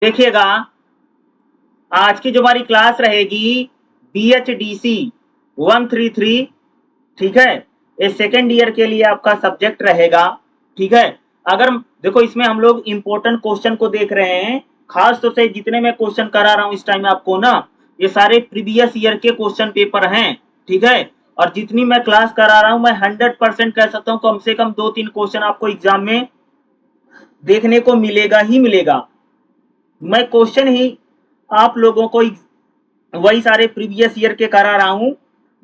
देखिएगा, आज की जो हमारी क्लास रहेगी BHDC 133, ठीक है। ये सेकेंड ईयर के लिए आपका सब्जेक्ट रहेगा, ठीक है। अगर देखो इसमें हम लोग इंपॉर्टेंट क्वेश्चन को देख रहे हैं, खास तौर से जितने मैं क्वेश्चन करा रहा हूं इस टाइम आपको ना, ये सारे प्रीवियस ईयर के क्वेश्चन पेपर हैं, ठीक है। और जितनी मैं क्लास करा रहा हूं मैं 100% कह सकता हूं कम से कम 2-3 क्वेश्चन आपको एग्जाम में देखने को मिलेगा ही मिलेगा। मैं क्वेश्चन ही आप लोगों को वही सारे प्रीवियस ईयर के करा रहा हूं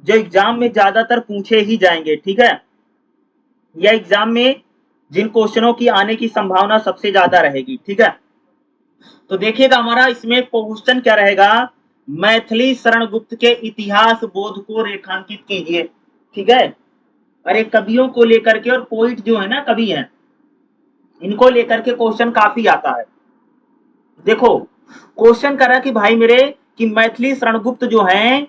जो एग्जाम में ज्यादातर पूछे ही जाएंगे, ठीक है। या एग्जाम में जिन क्वेश्चनों की आने की संभावना सबसे ज्यादा रहेगी, ठीक है। तो देखिएगा हमारा इसमें क्वेश्चन क्या रहेगा, मैथिली शरण गुप्त के इतिहास बोध को रेखांकित कीजिए, ठीक है। अरे कवियों को लेकर के और पोइट जो है ना कवि हैं, इनको लेकर के क्वेश्चन काफी आता है। देखो क्वेश्चन कर रहा है कि भाई मेरे कि मैथिली शरण गुप्त जो हैं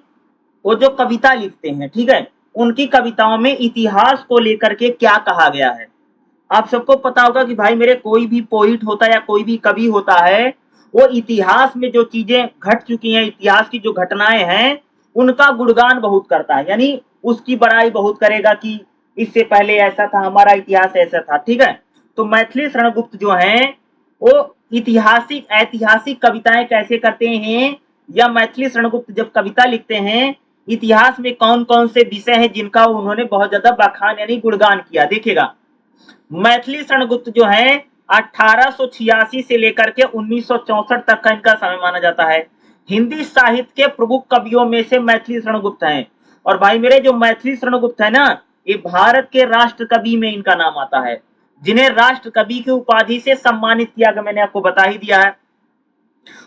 वो जो कविता लिखते हैं, ठीक है, उनकी कविताओं में इतिहास को लेकर के क्या कहा गया है। आप सबको पता होगा कि भाई मेरे कोई भी पोइट होता है या कोई भी कवि होता है, वो इतिहास में जो चीजें घट चुकी हैं, इतिहास की जो घटनाएं हैं उनका गुणगान बहुत करता है, यानी उसकी बड़ाई बहुत करेगा कि इससे पहले ऐसा था, हमारा इतिहास ऐसा था, ठीक है। तो मैथिली शरण गुप्त जो है वो ऐतिहासिक कविताएं कैसे करते हैं, या मैथिली शरण गुप्त जब कविता लिखते हैं इतिहास में कौन कौन से विषय हैं जिनका उन्होंने बहुत ज्यादा बखान यानी गुणगान किया। देखिएगा मैथिली शरण गुप्त जो है 1886 से लेकर के 1964 तक का इनका समय माना जाता है। हिंदी साहित्य के प्रमुख कवियों में से मैथिली शरण गुप्त हैं। और भाई मेरे जो मैथिली शरण गुप्त है ना, ये भारत के राष्ट्र कवि में इनका नाम आता है, जिन्हें राष्ट्र कवि की उपाधि से सम्मानित किया गया, मैंने आपको बता ही दिया है।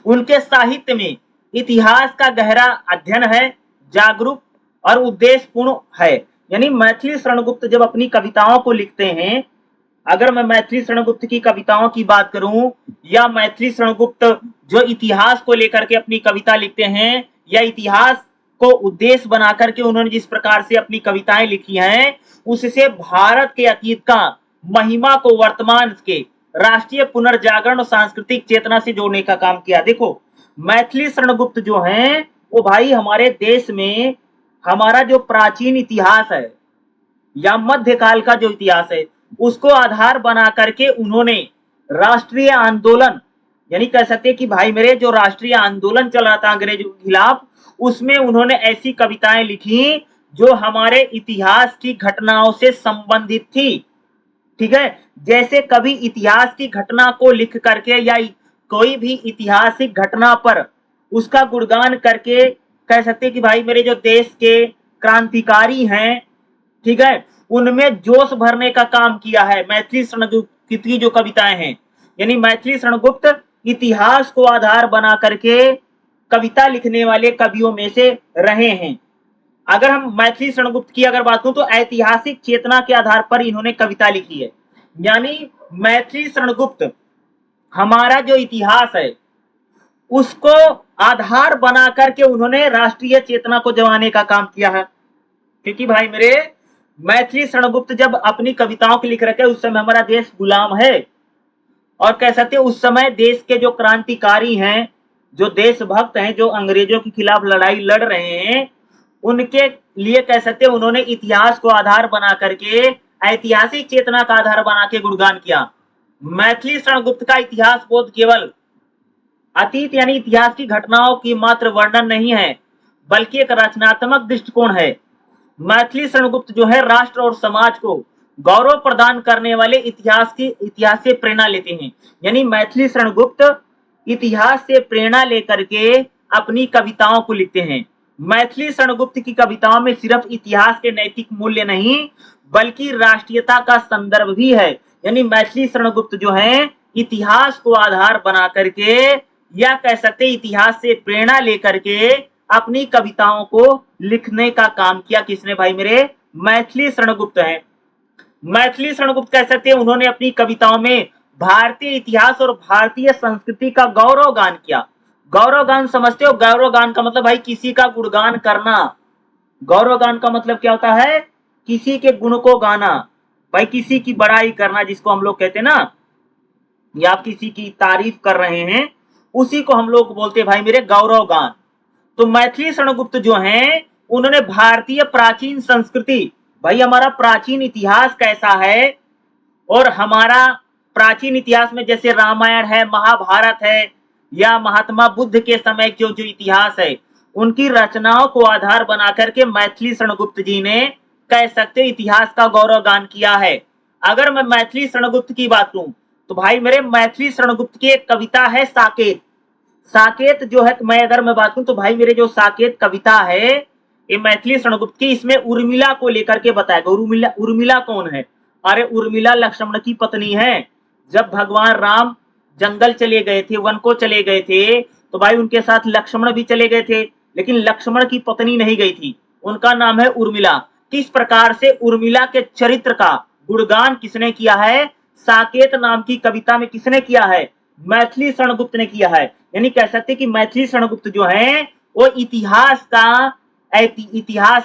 उनके साहित्य में इतिहास का गहरा अध्ययन है, जागरूक और उद्देश्यपूर्ण है। यानी मैथिली शरण गुप्त जब अपनी कविताओं को लिखते हैं, अगर मैं मैथिली शरण गुप्त की कविताओं की बात करूं, या मैथिली शरण गुप्त जो इतिहास को लेकर के अपनी कविता लिखते हैं, या इतिहास को उद्देश्य बना करके उन्होंने जिस प्रकार से अपनी कविताएं लिखी हैं, उससे भारत के अतीत का महिमा को वर्तमान के राष्ट्रीय पुनर्जागरण और सांस्कृतिक चेतना से जोड़ने का काम किया। देखो मैथिली शरण गुप्त जो हैं वो भाई हमारे देश में हमारा जो प्राचीन इतिहास है या मध्यकाल का जो इतिहास है उसको आधार बना करके उन्होंने राष्ट्रीय आंदोलन, यानी कह सकते हैं कि भाई मेरे जो राष्ट्रीय आंदोलन चल रहा था अंग्रेजों के खिलाफ, उसमें उन्होंने ऐसी कविताएं लिखी जो हमारे इतिहास की घटनाओं से संबंधित थी, ठीक है। जैसे कभी इतिहास की घटना को लिख करके या कोई भी ऐतिहासिक घटना पर उसका गुणगान करके कह सकते हैं कि भाई मेरे जो देश के क्रांतिकारी हैं, ठीक है, उनमें जोश भरने का काम किया है मैथिली शरण गुप्त की जो कविताएं हैं। यानी मैथिली शरण गुप्त इतिहास को आधार बना करके कविता लिखने वाले कवियों में से रहे हैं। अगर हम मैथिली शरण गुप्त की अगर बात करूं तो ऐतिहासिक चेतना के आधार पर इन्होंने कविता लिखी है। यानी मैथिली शरण गुप्त हमारा जो इतिहास है उसको आधार बना करके उन्होंने राष्ट्रीय चेतना को जगाने का काम किया है। क्योंकि भाई मेरे मैथिली शरण गुप्त जब अपनी कविताओं के लिख रखे उस समय हमारा देश गुलाम है, और कह सकते हैं उस समय देश के जो क्रांतिकारी हैं, जो देशभक्त हैं, जो अंग्रेजों के खिलाफ लड़ाई लड़ रहे हैं, उनके लिए कह सकते हैं उन्होंने इतिहास को आधार बना करके ऐतिहासिक चेतना का आधार बना के गुणगान किया। मैथिली शरण गुप्त का इतिहास बोध केवल अतीत यानी इतिहास की घटनाओं की मात्र वर्णन नहीं है, बल्कि एक रचनात्मक दृष्टिकोण है। मैथिली शरण गुप्त जो है राष्ट्र और समाज को गौरव प्रदान करने वाले इतिहास से प्रेरणा लेते हैं। यानी मैथिली शरण गुप्त इतिहास से प्रेरणा लेकर के अपनी कविताओं को लिखते हैं। मैथिली शरण गुप्त की कविताओं में सिर्फ इतिहास के नैतिक मूल्य नहीं बल्कि राष्ट्रीयता का संदर्भ भी है। यानी मैथिली शरण गुप्त जो है इतिहास को आधार बना करके या कह सकते इतिहास से प्रेरणा लेकर के अपनी कविताओं को लिखने का काम किया। किसने भाई मेरे? मैथिली शरण गुप्त है। मैथिली शरण गुप्त कह सकते हैं उन्होंने अपनी कविताओं में भारतीय इतिहास और भारतीय संस्कृति का गौरव गान किया। गौरव गान समझते हो? गौरव गान का मतलब भाई किसी का गुणगान करना। गौरव गान का मतलब क्या होता है? किसी के गुण को गाना, भाई किसी की बड़ाई करना, जिसको हम लोग कहते हैं ना, या आप किसी की तारीफ कर रहे हैं, उसी को हम लोग बोलते हैं भाई मेरे गौरव गान। तो मैथिली शरणगुप्त जो हैं उन्होंने भारतीय प्राचीन संस्कृति, भाई हमारा प्राचीन इतिहास कैसा है, और हमारा प्राचीन इतिहास में जैसे रामायण है, महाभारत है, या महात्मा बुद्ध के समय जो जो इतिहास है, उनकी रचनाओं को आधार बना करके मैथिली शरणगुप्त जी ने कह सकते इतिहास का गौरव गान किया है। अगर मैं मैथिली शरणगुप्त की बात करूं तो भाई मेरे मैथिली शरणगुप्त की एक कविता है साकेत। साकेत जो है, मैं बात करूं तो भाई मेरे जो साकेत कविता है ये मैथिली शरणगुप्त की, इसमें उर्मिला को लेकर के बताएगा। उर्मिला, उर्मिला कौन है? अरे उर्मिला लक्ष्मण की पत्नी है। जब भगवान राम जंगल चले गए थे, वन को चले गए थे, तो भाई उनके साथ लक्ष्मण भी चले गए थे, लेकिन लक्ष्मण की पत्नी नहीं गई थी, उनका नाम है उर्मिला। किस प्रकार से उर्मिला के चरित्र का गुणगान किसने किया है? साकेत नाम की कविता में किसने किया है? मैथिली शरणगुप्त ने किया है। यानी कह सकते कि मैथिली शरणगुप्त जो है वो इतिहास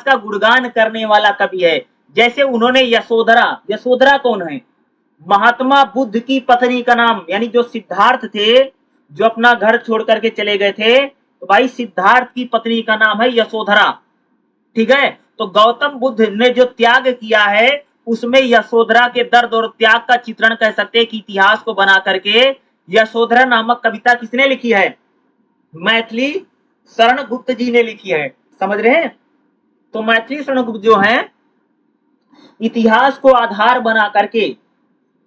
का गुणगान करने वाला कवि है। जैसे उन्होंने यशोधरा, यशोधरा कौन है? महात्मा बुद्ध की पत्नी का नाम, यानी जो सिद्धार्थ थे, जो अपना घर छोड़ करके चले गए थे, तो भाई सिद्धार्थ की पत्नी का नाम है यशोधरा। ठीक है, तो गौतम बुद्ध ने जो त्याग किया है उसमें यशोधरा के दर्द और त्याग का चित्रण कह सकते हैं कि इतिहास को बना करके यशोधरा नामक कविता किसने लिखी है? मैथिली शरणगुप्त जी ने लिखी है। समझ रहे हैं? तो मैथिली शरणगुप्त जो है इतिहास को आधार बना करके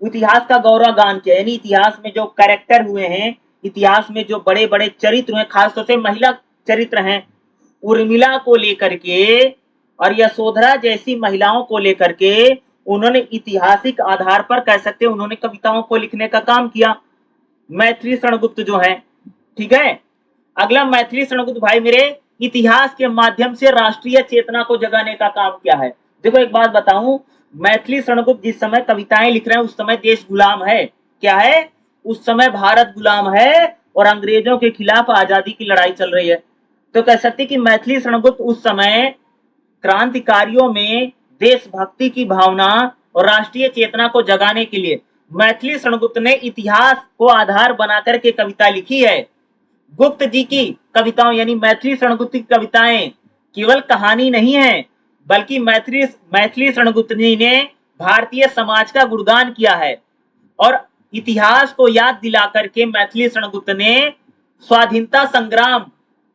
इतिहास का गौरव गान किया, यानी इतिहास में जो कैरेक्टर हुए हैं, इतिहास में जो बड़े बड़े चरित्र हैं, खासतौर से महिला चरित्र हैं, उर्मिला को लेकर के और यशोधरा जैसी महिलाओं को लेकर के उन्होंने ऐतिहासिक आधार पर कह सकते हैं उन्होंने कविताओं को लिखने का काम किया, मैथिली शरणगुप्त जो है। ठीक है, अगला मैथिली शरणगुप्त भाई मेरे इतिहास के माध्यम से राष्ट्रीय चेतना को जगाने का काम किया है। देखो एक बात बताऊं, मैथिली शरणगुप्त जिस समय कविताएं लिख रहे हैं उस समय देश गुलाम है। क्या है? उस समय भारत गुलाम है और अंग्रेजों के खिलाफ आजादी की लड़ाई चल रही है। तो कह सकते कि मैथिली शरणगुप्त उस समय क्रांतिकारियों में देशभक्ति की भावना और राष्ट्रीय चेतना को जगाने के लिए मैथिली शरणगुप्त ने इतिहास को आधार बनाकर के कविता लिखी है। गुप्त जी की कविताओं यानी मैथिली शरणगुप्त की कविताएं केवल कहानी नहीं है, बल्कि मैथिली शरणगुप्त जी ने भारतीय समाज का गुणगान किया है और इतिहास को याद दिला करके मैथिली शरणगुप्त ने स्वाधीनता संग्राम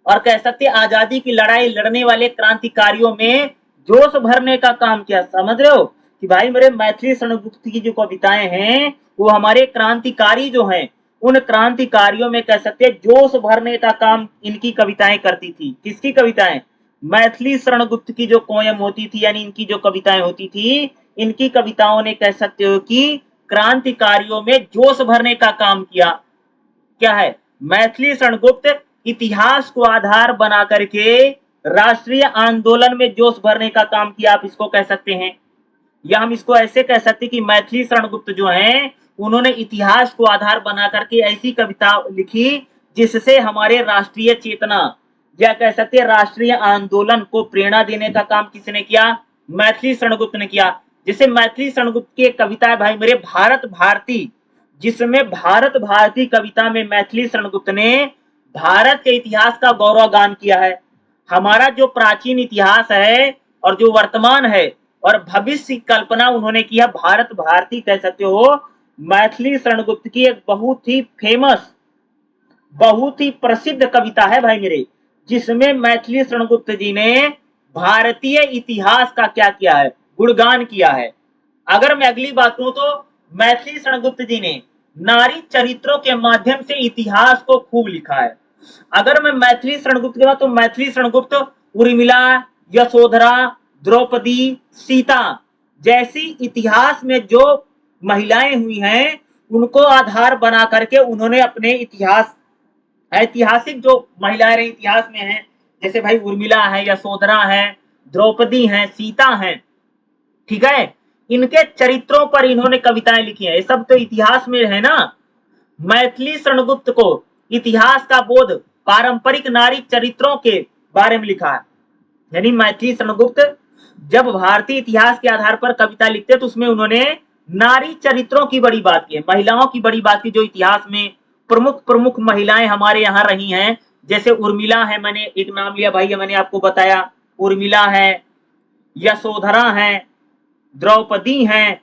और कह सकते आजादी की लड़ाई लड़ने वाले क्रांतिकारियों में जोश भरने का काम किया। समझ रहे हो कि भाई मेरे मैथिली शरणगुप्त की जो कविताएं हैं वो हमारे क्रांतिकारी जो हैं उन क्रांतिकारियों में कह सकते जोश भरने का काम इनकी कविताएं करती थी। किसकी कविताएं? मैथिली शरणगुप्त की जो पोयम होती थी यानी इनकी जो कविताएं होती थी, इनकी कविताओं ने कह सकते हो कि क्रांतिकारियों में जोश भरने का काम किया। क्या है? मैथिली शरणगुप्त इतिहास को आधार बना करके राष्ट्रीय आंदोलन में जोश भरने का काम किया, आप इसको कह सकते हैं। या हम इसको ऐसे कह सकते कि मैथिली शरणगुप्त जो हैं उन्होंने इतिहास को आधार बना करके ऐसी कविता लिखी जिससे हमारे राष्ट्रीय चेतना या कह सकते राष्ट्रीय आंदोलन को प्रेरणा देने का काम किसने किया? मैथिली शरणगुप्त ने किया। जैसे मैथिली शरणगुप्त की एक कविता है भाई मेरे भारत भारती, जिसमें भारत भारती कविता में मैथिली शरणगुप्त ने भारत के इतिहास का गौरव गान किया है। हमारा जो प्राचीन इतिहास है और जो वर्तमान है और भविष्य की कल्पना उन्होंने किया। भारत भारती कह सकते हो मैथिली शरणगुप्त की एक बहुत ही फेमस, बहुत ही प्रसिद्ध कविता है भाई मेरे, जिसमें मैथिली शरणगुप्त जी ने भारतीय इतिहास का क्या किया है? गुणगान किया है। अगर मैं अगली बात करूं तो मैथिली शरणगुप्त जी ने नारी चरित्रों के माध्यम से इतिहास को खूब लिखा है। अगर मैं मैथिली शरणगुप्त की बात तो मैथिली शरणगुप्त उर्मिला, यशोधरा, द्रौपदी, सीता जैसी इतिहास में जो महिलाएं हुई हैं उनको आधार बना करके उन्होंने अपने इतिहास, ऐतिहासिक जो महिलाएं रही इतिहास में हैं, जैसे भाई उर्मिला है, यशोधरा है, द्रौपदी है, सीता है, ठीक है, इनके चरित्रों पर इन्होंने कविताएं लिखी हैं। ये सब तो इतिहास में है ना। मैथिली शरणगुप्त को इतिहास का बोध पारंपरिक नारी चरित्रों के बारे में लिखा है। यानी मैथिली शरणगुप्त जब भारतीय इतिहास के आधार पर कविता लिखते तो उसमें उन्होंने नारी चरित्रों की बड़ी बात की है, महिलाओं की बड़ी बात की जो इतिहास में प्रमुख प्रमुख महिलाएं हमारे यहाँ रही हैं, जैसे उर्मिला है, मैंने एक नाम लिया भाई, मैंने आपको बताया, उर्मिला है, यशोधरा है, द्रौपदी हैं,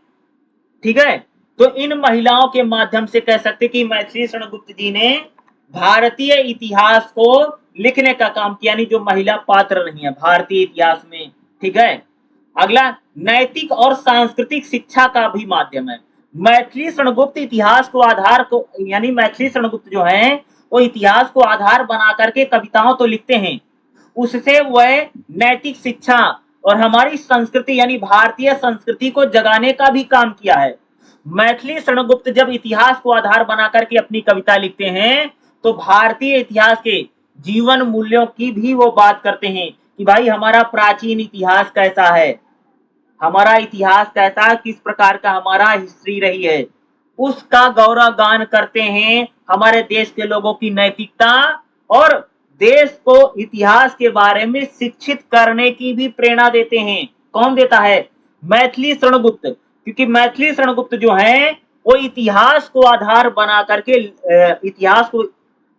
ठीक है। तो इन महिलाओं के माध्यम से कह सकते कि मैथिली शरण गुप्त जी ने भारतीय इतिहास को लिखने का काम किया, यानी जो महिला पात्र नहीं है भारतीय इतिहास में, ठीक है। अगला, नैतिक और सांस्कृतिक शिक्षा का भी माध्यम है। मैथिली शरण गुप्त इतिहास को आधार को, यानी मैथिली शरण गुप्त जो है वो इतिहास को आधार बना करके कविताओं तो लिखते हैं, उससे वह नैतिक शिक्षा और हमारी संस्कृति यानी भारतीय संस्कृति को जगाने का भी काम किया है। मैथिली शरण गुप्त जब इतिहास को आधार बना करके अपनी कविता लिखते हैं तो भारतीय इतिहास के जीवन मूल्यों की भी वो बात करते हैं कि भाई हमारा प्राचीन इतिहास कैसा है, हमारा इतिहास कैसा, किस प्रकार का हमारा हिस्ट्री रही है, उसका गौरव गान करते हैं। हमारे देश के लोगों की नैतिकता और देश को इतिहास के बारे में शिक्षित करने की भी प्रेरणा देते हैं। कौन देता है? मैथिली शरण गुप्त, क्योंकि मैथिली शरण गुप्त जो है वो इतिहास को आधार बना करके इतिहास को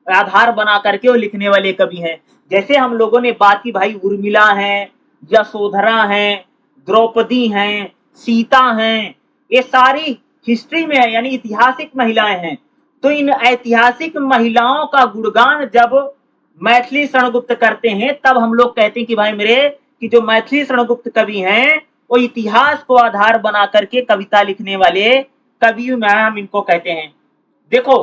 आधार बना करके वो लिखने वाले कवि हैं। जैसे हम लोगों ने बात की भाई, उर्मिला हैं, यशोधरा हैं, द्रौपदी हैं, सीता हैं, ये सारी हिस्ट्री में है, यानी ऐतिहासिक महिलाएं हैं। तो इन ऐतिहासिक महिलाओं का गुणगान जब मैथिली शरण गुप्त करते हैं तब हम लोग कहते हैं कि भाई मेरे कि जो मैथिली शरण गुप्त कवि हैं वो इतिहास को आधार बना करके कविता लिखने वाले कवि में हम इनको कहते हैं। देखो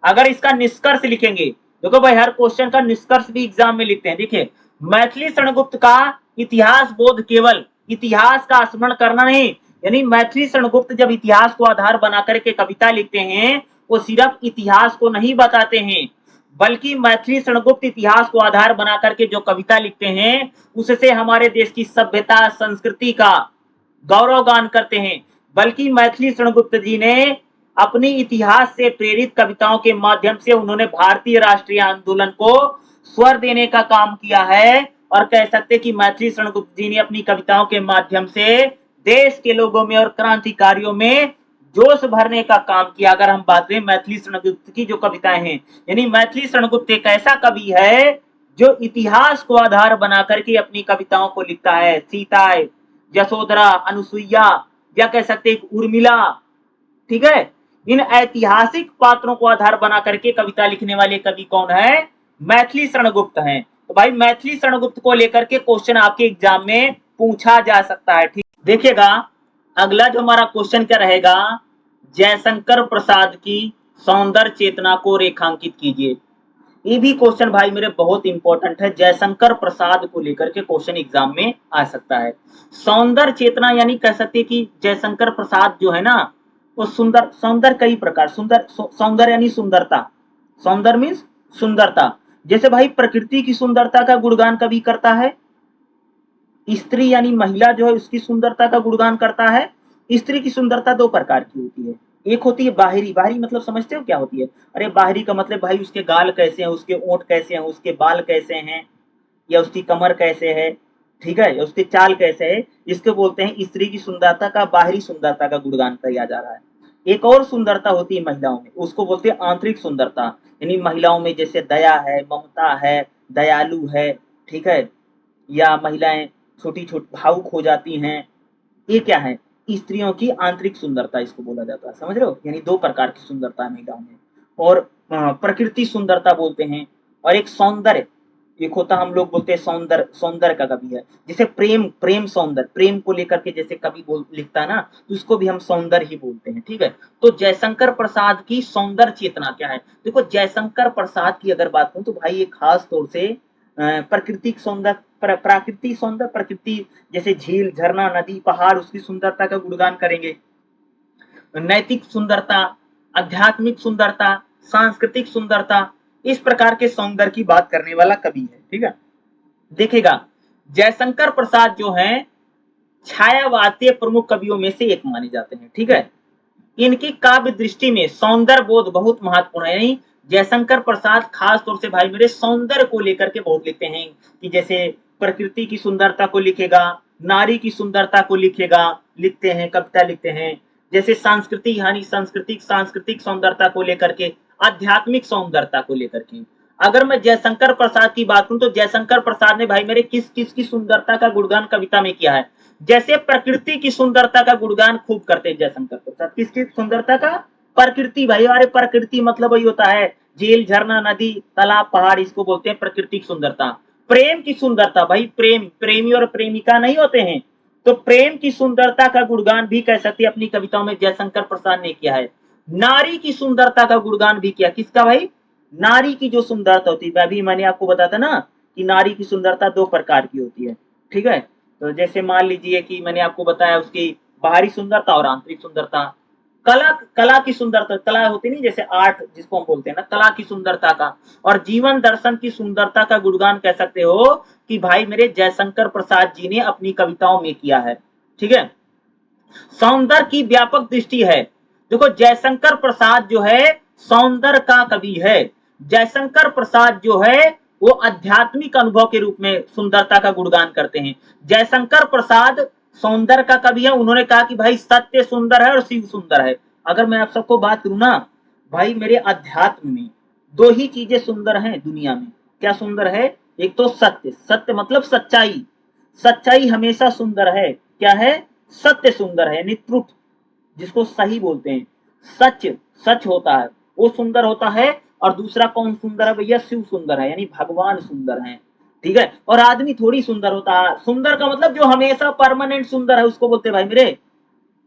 अगर इसका निष्कर्ष लिखेंगे, देखो भाई हर क्वेश्चन का निष्कर्ष भी एग्जाम में लिखते हैं। देखिए, मैथिली शरण गुप्त का इतिहास बोध केवल इतिहास का स्मरण करना नहीं, यानी मैथिली शरण गुप्त जब इतिहास को आधार बना करके कविता लिखते हैं वो सिर्फ इतिहास को नहीं बताते हैं, बल्कि मैथिली शरण गुप्त इतिहास को आधार बना करके जो कविता लिखते हैं उससे हमारे देश की सभ्यता संस्कृति का गौरव गान करते हैं। बल्कि मैथिली शरण गुप्त जी ने अपनी इतिहास से प्रेरित कविताओं के माध्यम से उन्होंने भारतीय राष्ट्रीय आंदोलन को स्वर देने का काम किया है। और कह सकते कि मैथिली शरण गुप्त जी ने अपनी कविताओं के माध्यम से देश के लोगों में और क्रांतिकारियों में जोश भरने का काम किया। अगर हम बात करें मैथिली शरण गुप्त की जो कविताएं हैं, यानी मैथिली शरण गुप्त एक ऐसा कवि है जो इतिहास को आधार बना करके अपनी कविताओं को लिखता है। सीता, यशोधरा, अनुसुईया या कह सकते उर्मिला, ठीक है, इन ऐतिहासिक पात्रों को आधार बना करके कविता लिखने वाले कवि कौन है? मैथिली शरण गुप्त हैं। तो भाई मैथिली शरण गुप्त को लेकर के क्वेश्चन आपके एग्जाम में पूछा जा सकता है। ठीक, देखिएगा अगला जो हमारा क्वेश्चन क्या रहेगा, जयशंकर प्रसाद की सौंदर्य चेतना को रेखांकित कीजिए। ये भी क्वेश्चन भाई मेरे बहुत इंपॉर्टेंट है, जयशंकर प्रसाद को लेकर के क्वेश्चन एग्जाम में आ सकता है। सौंदर्य चेतना यानी कह सकते कि जयशंकर प्रसाद जो है ना वो सुंदर, सौंदर्य कई प्रकार, सुंदर सौंदर्य यानी सुंदरता, सौंदर्य मीन्स सुंदरता। जैसे भाई प्रकृति की सुंदरता का गुणगान कभी करता है, स्त्री यानी महिला जो है उसकी सुंदरता का गुणगान करता है। स्त्री की सुंदरता दो प्रकार की होती है, एक होती है बाहरी, बाहरी मतलब समझते हो क्या होती है? अरे बाहरी का मतलब भाई उसके गाल कैसे हैं, उसके ओंठ कैसे हैं, उसके बाल कैसे हैं, या उसकी कमर कैसे है, ठीक है, या उसकी चाल कैसे है, इसको बोलते हैं स्त्री की सुंदरता का बाहरी सुंदरता का गुणगान किया जा रहा है। एक और सुंदरता होती है महिलाओं में, उसको बोलते हैं आंतरिक सुंदरता, यानी महिलाओं में जैसे दया है, ममता है, दयालु है, ठीक है, या महिलाएं छोटी छोटी भावुक हो जाती हैं, ये क्या है? स्त्रियों की आंतरिक सुंदरता इसको बोला जाता है। समझ रहे हो? यानी दो प्रकार की सुंदरता है महिलाओं में। और प्रकृति सुंदरता बोलते हैं, और एक सौंदर्य, एक होता हम लोग बोलते हैं सौंदर्य, सौंदर्य का कवि है। जैसे प्रेम, प्रेम सौंदर्य, प्रेम को लेकर के जैसे कवि लिखता है ना, तो उसको भी हम सौंदर्य ही बोलते हैं। ठीक है, तो जयशंकर प्रसाद की सौंदर्य चेतना क्या है? देखो जयशंकर प्रसाद की अगर बात करूं तो भाई ये खास तौर से प्राकृतिक सौंदर्य, प्राकृतिक सौंदर्य, प्रकृति जैसे झील, झरना, नदी, पहाड़, उसकी सुंदरता का गुणगान करेंगे। नैतिक सुंदरता, आध्यात्मिक सुंदरता, सांस्कृतिक सुंदरता, इस प्रकार के सौंदर्य की बात करने वाला कवि है। ठीक है, देखिएगा जयशंकर प्रसाद जो हैं छायावाद के प्रमुख कवियों में से एक माने जाते हैं। ठीक है, इनकी काव्य दृष्टि में सौंदर्य बोध बहुत महत्वपूर्ण है। यानी जयशंकर प्रसाद खास तौर से भाई मेरे सौंदर्य को लेकर के बहुत लिखते हैं, कि जैसे प्रकृति की सुंदरता को लिखेगा, नारी की सुंदरता को लिखेगा, लिखते हैं, कविता लिखते हैं। जैसे सांस्कृतिक यानी सांस्कृतिक सौंदर्यता को लेकर के आध्यात्मिक सौंदर्यता को लेकर के। अगर मैं जयशंकर प्रसाद की बात करूं तो जयशंकर प्रसाद ने भाई मेरे किस किस की सुंदरता का गुणगान कविता में किया है। जैसे प्रकृति की सुंदरता का गुणगान खूब करते हैं जयशंकर प्रसाद। किसकी सुंदरता का? प्रकृति भाई। अरे प्रकृति मतलब वही होता है झील, झरना, नदी, तालाब, पहाड़, इसको बोलते हैं प्रकृतिक सुंदरता। प्रेम की सुंदरता भाई, प्रेमी और प्रेमिका नहीं होते हैं, तो प्रेम की सुंदरता का गुणगान भी कह सकते हैं अपनी कविताओं में जयशंकर प्रसाद ने किया है। नारी की सुंदरता का गुणगान भी किया। किसका भाई? नारी की जो सुंदरता होती है, अभी मैंने आपको बताया था ना कि नारी की सुंदरता 2 प्रकार की होती है, ठीक है। तो जैसे मान लीजिए कि मैंने आपको बताया उसकी बाहरी सुंदरता और आंतरिक सुंदरता। कला की सुंदरता, कला होती नहीं जैसे आर्ट जिसको हम बोलते हैं ना, कला की सुंदरता का और जीवन दर्शन की सुंदरता का गुणगान कह सकते हो कि भाई मेरे जयशंकर प्रसाद जी ने अपनी कविताओं में किया है, ठीक है। सौंदर्य की व्यापक दृष्टि है। देखो जयशंकर प्रसाद जो है सौंदर्य का कवि है। जयशंकर प्रसाद जो है वो आध्यात्मिक अनुभव के रूप में सुंदरता का गुणगान करते हैं। जयशंकर प्रसाद सौंदर्य का कवि है। उन्होंने कहा कि भाई सत्य सुंदर है और शिव सुंदर है। अगर मैं आप सबको बात करूं ना भाई, मेरे अध्यात्म में 2 ही चीजें सुंदर हैं दुनिया में। क्या सुंदर है? एक तो सत्य, सत्य मतलब सच्चाई, सच्चाई हमेशा सुंदर है। क्या है? सत्य सुंदर है, ट्रुथ जिसको सही बोलते हैं, सच सच होता है वो सुंदर होता है। और दूसरा कौन सुंदर है भैया? शिव सुंदर है, यानी भगवान सुंदर है, ठीक है। और आदमी थोड़ी सुंदर होता है। सुंदर का मतलब जो हमेशा परमानेंट सुंदर है उसको बोलते हैं भाई मेरे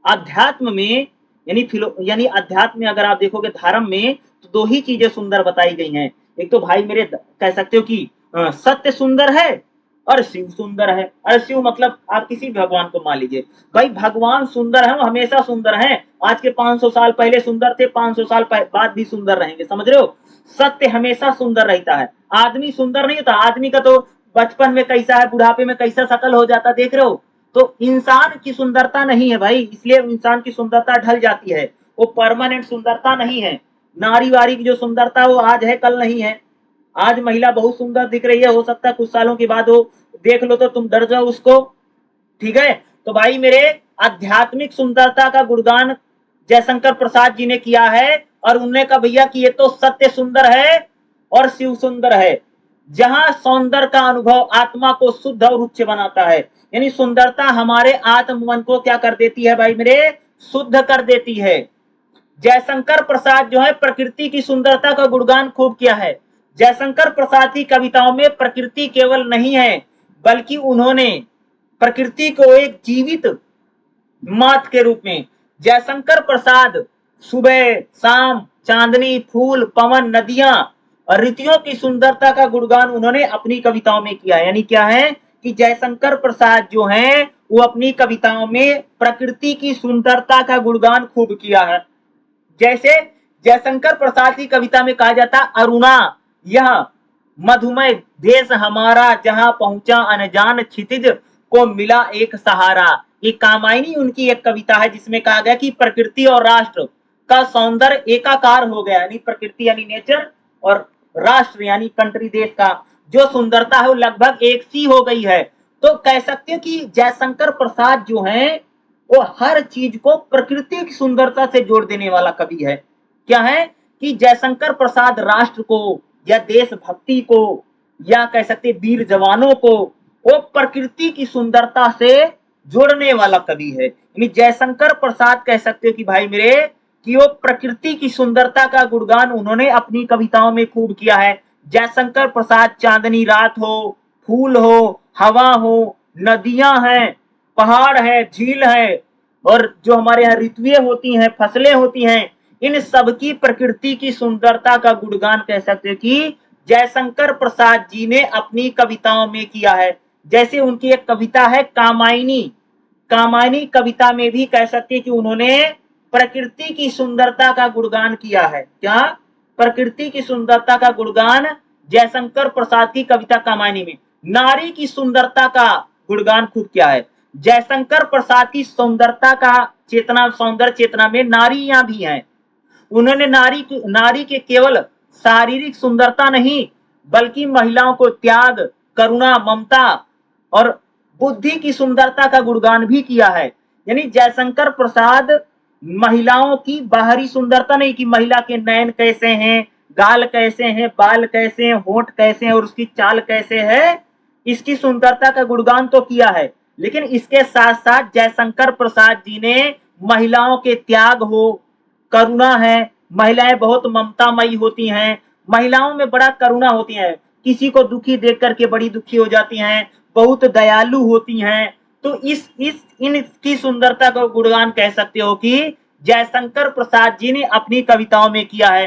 अध्यात्म में, यानी अध्यात्म में अगर आप देखोगे धर्म में तो 2 ही चीजें सुंदर बताई गई हैं। एक तो भाई मेरे कह सकते हो कि सत्य सुंदर है और शिव सुंदर है। अरे शिव मतलब आप किसी भगवान को मान लीजिए, भाई भगवान सुंदर है, वो हमेशा सुंदर हैं। आज के 500 साल पहले सुंदर थे, 500 साल बाद भी सुंदर रहेंगे, समझ रहे हो। सत्य हमेशा सुंदर रहता है। आदमी सुंदर नहीं होता। आदमी का तो बचपन में कैसा है, बुढ़ापे में कैसा शकल हो जाता, देख रहे हो। तो इंसान की सुंदरता नहीं है भाई, इसलिए इंसान की सुंदरता ढल जाती है, वो परमानेंट सुंदरता नहीं है। नारी वारी की जो सुंदरता वो आज है कल नहीं है। आज महिला बहुत सुंदर दिख रही है, हो सकता है कुछ सालों के बाद वो देख लो तो तुम डर जाओ उसको, ठीक है। तो भाई मेरे आध्यात्मिक सुंदरता का गुणगान जयशंकर प्रसाद जी ने किया है और उन्होंने कहा भैया कि ये तो सत्य सुंदर है और शिव सुंदर है। जहां सौंदर्य का अनुभव आत्मा को शुद्ध और उच्च बनाता है, यानी सुंदरता हमारे आत्म मन को क्या कर देती है भाई मेरे? शुद्ध कर देती है। जयशंकर प्रसाद जो है प्रकृति की सुंदरता का गुणगान खूब किया है। जयशंकर प्रसाद की कविताओं में प्रकृति केवल नहीं है बल्कि उन्होंने प्रकृति को एक जीवित मात के रूप में, जयशंकर प्रसाद सुबह शाम चांदनी, फूल, पवन, नदियां और ऋतुओं की सुंदरता का गुणगान उन्होंने अपनी कविताओं में किया है। यानी क्या है कि जयशंकर प्रसाद जो हैं वो अपनी कविताओं में प्रकृति की सुंदरता का गुणगान खूब किया है। जैसे जयशंकर प्रसाद की कविता में कहा जाता, अरुणा यह मधुमय देश हमारा, जहां पहुंचा अनजान क्षितिज को मिला एक सहारा। ये कामायनी उनकी एक कविता है जिसमें कहा गया कि प्रकृति और राष्ट्र का सौंदर्य एकाकार हो गया, यानी प्रकृति यानी नेचर और राष्ट्र यानी कंट्री देश का जो सुंदरता है वो लगभग एक सी हो गई है। तो कह सकते हो कि जयशंकर प्रसाद जो हैं वो हर चीज को प्रकृति की सुंदरता से जोड़ देने वाला कवि है। क्या है कि जयशंकर प्रसाद राष्ट्र को या देशभक्ति को या कह सकते वीर जवानों को वो प्रकृति की सुंदरता से जोड़ने वाला कवि है। यानी जयशंकर प्रसाद कह सकते हो कि भाई मेरे कि वो प्रकृति की सुंदरता का गुणगान उन्होंने अपनी कविताओं में खूब किया है। जयशंकर प्रसाद चांदनी रात हो, फूल हो, हवा हो, नदियां हैं, पहाड़ है, झील है और जो हमारे यहाँ ऋतुएं होती हैं, फसलें होती हैं, इन सबकी प्रकृति की सुंदरता का गुणगान कह सकते हैं कि जयशंकर प्रसाद जी ने अपनी कविताओं में किया है। जैसे उनकी एक कविता है कामायनी, कामायनी कविता में भी कह सकते हैं कि उन्होंने प्रकृति की सुंदरता का गुणगान किया है। क्या? प्रकृति की सुंदरता का गुणगान जयशंकर प्रसाद की कविता कामायनी में। नारी की सुंदरता का गुणगान खूब किया है। जयशंकर प्रसाद की सुंदरता का चेतना, सौंदर्य चेतना में नारियां भी हैं। उन्होंने नारी के केवल शारीरिक सुंदरता नहीं बल्कि महिलाओं को त्याग, करुणा, ममता और बुद्धि की सुंदरता का गुणगान भी किया है। यानी जयशंकर प्रसाद महिलाओं की बाहरी सुंदरता नहीं कि महिला के नयन कैसे हैं, गाल कैसे हैं, बाल कैसे हैं, होंठ कैसे हैं और उसकी चाल कैसे है, इसकी सुंदरता का गुणगान तो किया है। लेकिन इसके साथ साथ जयशंकर प्रसाद जी ने महिलाओं के त्याग हो, करुणा है, महिलाएं बहुत ममतामयी होती हैं, महिलाओं में बड़ा करुणा होती है, किसी को दुखी देख करके बड़ी दुखी हो जाती हैं, बहुत दयालु होती हैं। तो इस इनकी सुंदरता को गुणगान कह सकते हो कि जयशंकर प्रसाद जी ने अपनी कविताओं में किया है।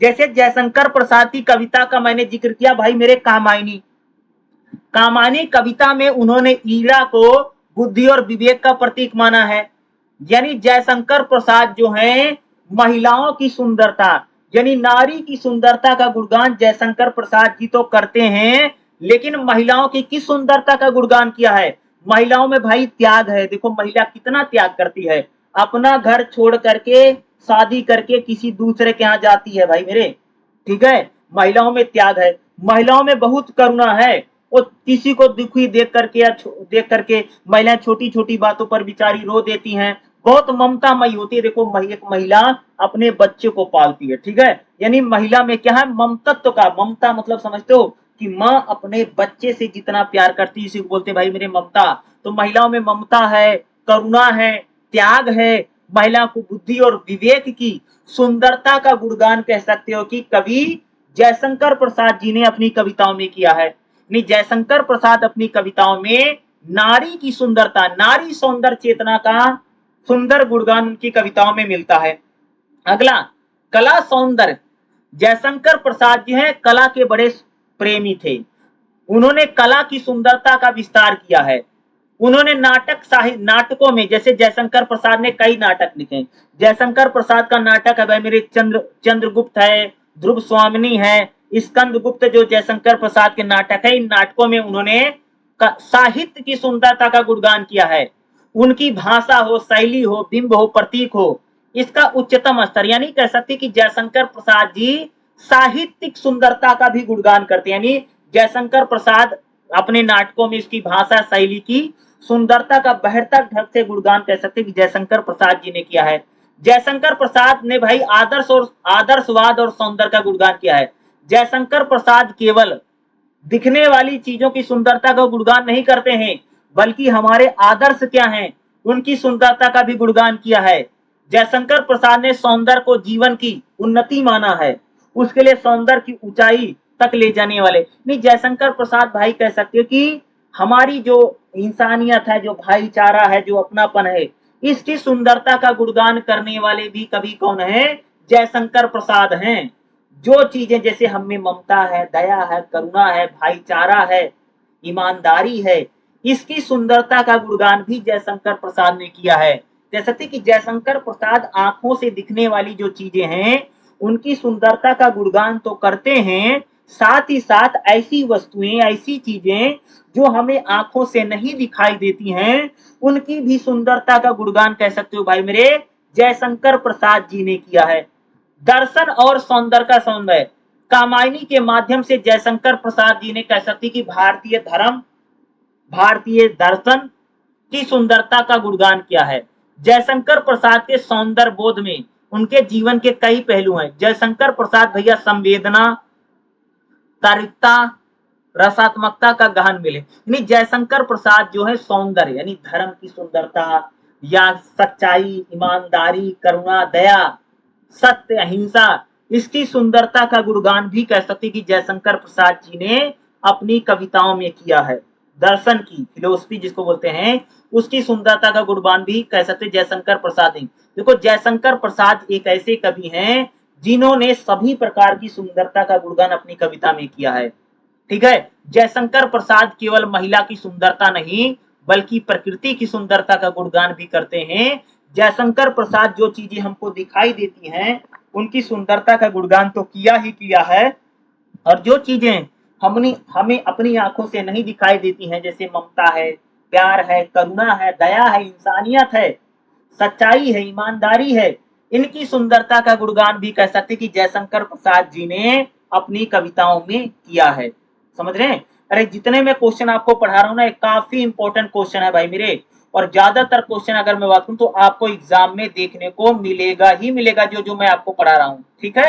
जैसे जयशंकर प्रसाद की कविता का मैंने जिक्र किया भाई मेरे, कामायनी, कामायनी कविता में उन्होंने ईड़ा को बुद्धि और विवेक का प्रतीक माना है। यानी जयशंकर प्रसाद जो है महिलाओं की सुंदरता यानी नारी की सुंदरता का गुणगान जयशंकर प्रसाद जी तो करते हैं, लेकिन महिलाओं की किस सुंदरता का गुणगान किया है? महिलाओं में भाई त्याग है। देखो महिला कितना त्याग करती है, अपना घर छोड़ करके शादी करके किसी दूसरे के यहाँ जाती है भाई मेरे, ठीक है। महिलाओं में त्याग है, महिलाओं में बहुत करुणा है। वो किसी को दुखी देख करके या देख करके महिलाएं छोटी छोटी बातों पर बेचारी रो देती हैं, बहुत ममतामयी होती है। देखो एक महिला अपने बच्चे को पालती है, ठीक है। यानी महिला में क्या है? ममतत्व का, ममता मतलब समझते हो कि माँ अपने बच्चे से जितना प्यार करती है इसी को बोलते भाई मेरे ममता। तो महिलाओं में ममता है, करुणा है, त्याग है, महिला को बुद्धि और विवेक की सुंदरता का गुणगान कह सकते हो कि कवि जयशंकर प्रसाद जी ने अपनी कविताओं में किया है। जयशंकर प्रसाद अपनी कविताओं में नारी की सुंदरता, नारी सौंदर्य चेतना का सुंदर गुणगान उनकी कविताओं में मिलता है। अगला, कला सौंदर्य। जयशंकर प्रसाद जी हैं कला के बड़े प्रेमी थे। उन्होंने कला की सुंदरता का विस्तार किया है। उन्होंने नाटक साहित्य, नाटकों में जैसे जयशंकर प्रसाद ने कई नाटक लिखे। जयशंकर प्रसाद का नाटक है मेरे चंद्रगुप्त है, ध्रुव स्वामिनी है, स्कंद गुप्त, जो जयशंकर प्रसाद के नाटक है। इन नाटकों में उन्होंने साहित्य की सुंदरता का गुणगान किया है। उनकी भाषा हो, शैली हो, बिंब हो, प्रतीक हो, इसका उच्चतम स्तर। यानी कह सकते कि जयशंकर प्रसाद जी साहित्यिक सुंदरता का भी गुणगान करते हैं। यानी जयशंकर प्रसाद अपने नाटकों में इसकी भाषा शैली की सुंदरता का बेहतर ढंग से गुणगान कह सकते कि जयशंकर प्रसाद जी ने किया है। जयशंकर प्रसाद ने भाई आदर्शवाद और सौंदर्य का गुणगान किया है। जयशंकर प्रसाद केवल दिखने वाली चीजों की सुंदरता का गुणगान नहीं करते हैं, बल्कि हमारे आदर्श क्या हैं उनकी सुंदरता का भी गुणगान किया है। जयशंकर प्रसाद ने सौंदर्य को जीवन की उन्नति माना है, उसके लिए सौंदर्य की ऊंचाई तक ले जाने वाले। नहीं, जयशंकर प्रसाद भाई कह सकते हो कि हमारी जो इंसानियत है, जो भाईचारा है, जो अपनापन है, इसकी सुंदरता का गुणगान करने वाले भी कवि कौन है? जयशंकर प्रसाद हैं। जो चीजें जैसे हम में ममता है, दया है, करुणा है, भाईचारा है, ईमानदारी है, इसकी सुंदरता का गुणगान भी जयशंकर प्रसाद ने किया है। जैसे कि जयशंकर प्रसाद आंखों से दिखने वाली जो चीजें हैं उनकी सुंदरता का गुणगान तो करते हैं, साथ ही साथ ऐसी वस्तुएं, ऐसी चीजें जो हमें आंखों से नहीं दिखाई देती हैं, उनकी भी सुंदरता का गुणगान कह सकते हो भाई मेरे, जयशंकर प्रसाद जी ने किया है। दर्शन और सौंदर्य का सौंदर्य। कामायनी के माध्यम से जयशंकर प्रसाद जी ने कह सकती कि भारतीय धर्म, भारतीय दर्शन की सुंदरता का गुणगान किया है। जयशंकर प्रसाद के सौंदर्य बोध में उनके जीवन के कई पहलू हैं। जयशंकर प्रसाद भैया संवेदना, तार्किकता, रसात्मकता का गहन मिले। यानी जयशंकर प्रसाद जो है सौंदर्य यानी धर्म की सुंदरता या सच्चाई, ईमानदारी, करुणा, दया, सत्य, अहिंसा, इसकी सुंदरता का गुणगान भी कह सकते कि जयशंकर प्रसाद जी ने अपनी कविताओं में किया है। दर्शन की फिलोसफी जिसको बोलते हैं, उसकी सुंदरता का गुणगान भी कह सकते जयशंकर प्रसाद ने। देखो जयशंकर प्रसाद एक ऐसे कवि हैं जिन्होंने सभी प्रकार की सुंदरता का गुणगान अपनी कविता में किया है, ठीक है। जयशंकर प्रसाद केवल महिला की सुंदरता नहीं बल्कि प्रकृति की सुंदरता का गुणगान भी करते हैं। जयशंकर प्रसाद जो चीजें हमको दिखाई देती हैं उनकी सुंदरता का गुणगान तो किया ही किया है, और जो चीजें हमें अपनी आंखों से नहीं दिखाई देती हैं, जैसे ममता है, प्यार है, करुणा है, दया है, इंसानियत है, सच्चाई है, ईमानदारी है, इनकी सुंदरता का गुणगान भी कह सकते कि जयशंकर प्रसाद जी ने अपनी कविताओं में किया है। समझ रहे हैं? अरे जितने मैं क्वेश्चन आपको पढ़ा रहा हूँ ना, ये काफी इंपॉर्टेंट क्वेश्चन है भाई मेरे, और ज्यादातर क्वेश्चन अगर मैं बात करूँ तो आपको एग्जाम में देखने को मिलेगा ही मिलेगा, जो जो मैं आपको पढ़ा रहा हूँ, ठीक है।